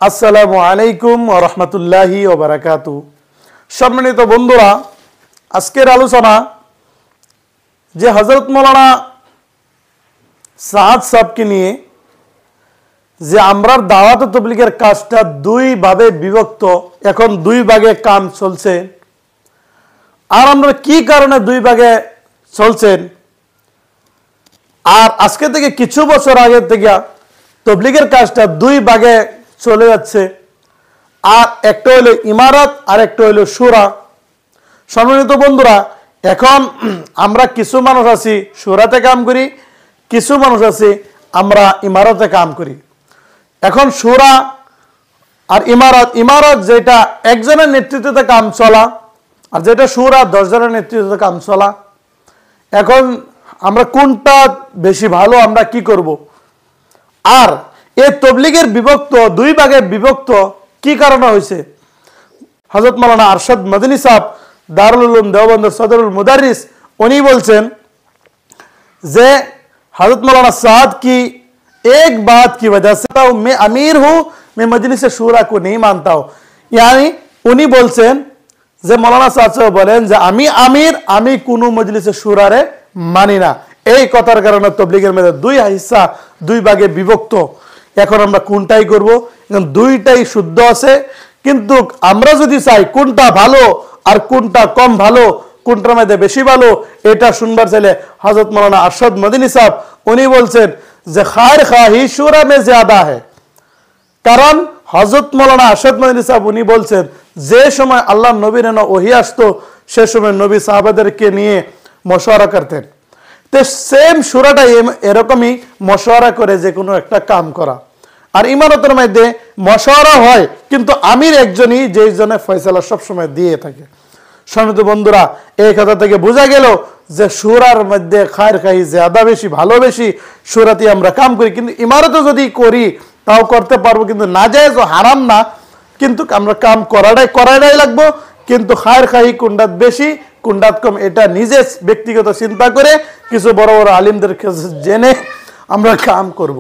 আসসালামু আলাইকুম ওয়া রাহমাতুল্লাহি ওয়া বারাকাতুহু। সম্মানিত বন্ধুরা, আজকের আলোচনা যে হযরত মাওলানা সাদ সাহেবকে নিয়ে যে আমরার দাওয়াত ও তাবলীগের কাজটা দুই ভাবে বিভক্ত, এখন দুই ভাগে কাম চলছে। আর আমরা কি কারণে দুই ভাগে চলছেন, আর আজকে থেকে কিছু বছর আগে থেকে তাবলীগের কাজটা দুই ভাগে চলে যাচ্ছে। আর একটা হলো ইমারত আর একটা হলো শুরা। সম্মানিত বন্ধুরা, এখন আমরা কিছু মানুষ আছি শুরাতে কাম করি, কিছু মানুষ আছি আমরা ইমারতে কাম করি। এখন শুরা আর ইমারত যেটা একজনের নেতৃত্বে কাম চলা, আর যেটা শুরা 10 জনের নেতৃত্বে কাম চলা। এখন আমরা কোনটা বেশি ভালো, আমরা কি করব? আর এই তাবলীগের বিভক্ত দুই ভাগে বিভক্ত কি কারণে হয়েছে? হযরত মাওলানা আরশাদ মদনী সাহেব দারুল উলুম দেওবন্দের সদরুল মুদারিস উনি বলছেন যে हज़रत मौलाना साद की एक बात की वजह से मैं अमीर हूं, मैं मजलिस शूरा को नहीं मानता हूं। यानी उन्हीं बोलছেন যে মৌলানা সাদ সাহেব বলেন যে আমি আমির, আমি কোনো মজলিসে শুরারে মানি না। এই কথার কারণে তাবলীগের মধ্যে দুই হিস্সা, দুই ভাগে বিভক্ত। এখন আমরা কোনটাই করব? এখন দুইটাই শুদ্ধ আছে, কিন্তু আমরা যদি চাই কোনটা ভালো আর কোনটা কম ভালো, কোনটার মধ্যে বেশি ভালো, এটা শুনবার চাইলে হযরত মাওলানা আরশাদ মদনী সাহেব উনি বলছেন যে খায়ের খাহি শুরা মে জ্যাদা है। কারণ হযরত মাওলানা আরশাদ মদনী সাহেব উনি বলছেন যে সময় আল্লাহ নবীর ওহী আসতো সে সময় নবী সাহাবাদেরকে নিয়ে মশওয়ারা করতেন। তো সেম শুরাটা এরকমই মশওয়ারা করে যে কোনো একটা কাম করা। আর ইমারতের মধ্যে মশওয়ারা হয়, কিন্তু আমির একজনই, যেই জন্য ফয়সালা সবসময় দিয়ে থাকে। সম্মানিত বন্ধুরা, এই কথা থেকে বোঝা গেল যে শুরার মধ্যে খায়ের খাহি জ্যাদা বেশি, ভালো বেশি, শুরাতে আমরা কাম করি, কিন্তু ইমারতে যদি করি তাও করতে পারবো, কিন্তু নাজায়েজ ও হারাম না, কিন্তু আমরা কাম করাটাই লাগবো। কিন্তু খায়ের খাহি কোনটাত বেশি কোনটাত কম এটা নিজে ব্যক্তিগত চিন্তা করে কিছু বড় বড় আলিমদের কাছে জেনে আমরা কাম করব।